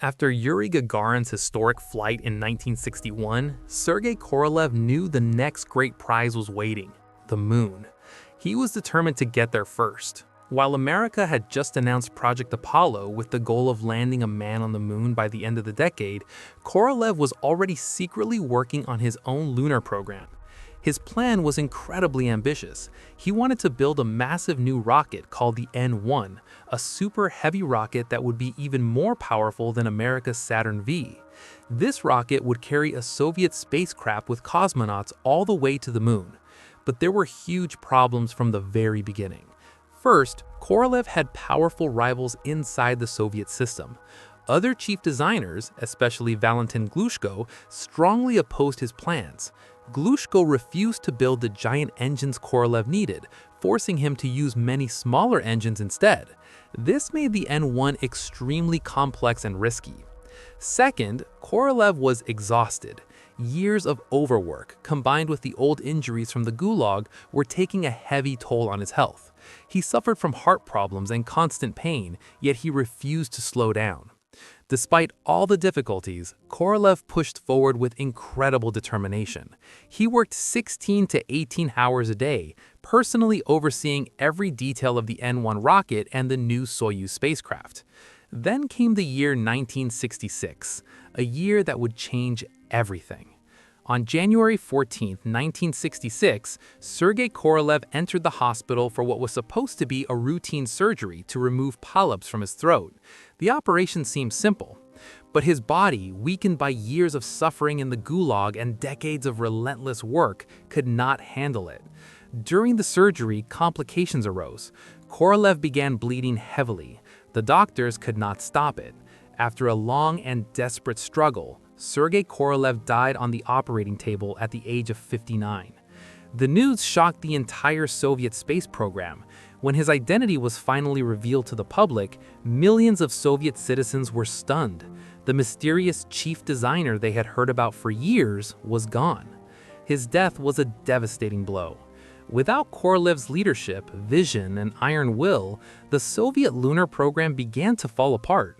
After Yuri Gagarin's historic flight in 1961, Sergei Korolev knew the next great prize was waiting: the moon. He was determined to get there first. While America had just announced Project Apollo with the goal of landing a man on the moon by the end of the decade, Korolev was already secretly working on his own lunar program. His plan was incredibly ambitious. He wanted to build a massive new rocket called the N-1, a super heavy rocket that would be even more powerful than America's Saturn V. This rocket would carry a Soviet spacecraft with cosmonauts all the way to the moon. But there were huge problems from the very beginning. First, Korolev had powerful rivals inside the Soviet system. Other chief designers, especially Valentin Glushko, strongly opposed his plans. Glushko refused to build the giant engines Korolev needed, forcing him to use many smaller engines instead. This made the N-1 extremely complex and risky. Second, Korolev was exhausted. Years of overwork, combined with the old injuries from the Gulag, were taking a heavy toll on his health. He suffered from heart problems and constant pain, yet he refused to slow down. Despite all the difficulties, Korolev pushed forward with incredible determination. He worked 16 to 18 hours a day, personally overseeing every detail of the N-1 rocket and the new Soyuz spacecraft. Then came the year 1966, a year that would change everything. On January 14, 1966, Sergei Korolev entered the hospital for what was supposed to be a routine surgery to remove polyps from his throat. The operation seemed simple, but his body, weakened by years of suffering in the Gulag and decades of relentless work, could not handle it. During the surgery, complications arose. Korolev began bleeding heavily. The doctors could not stop it. After a long and desperate struggle, Sergei Korolev died on the operating table at the age of 59. The news shocked the entire Soviet space program. When his identity was finally revealed to the public, millions of Soviet citizens were stunned. The mysterious chief designer they had heard about for years was gone. His death was a devastating blow. Without Korolev's leadership, vision, and iron will, the Soviet lunar program began to fall apart.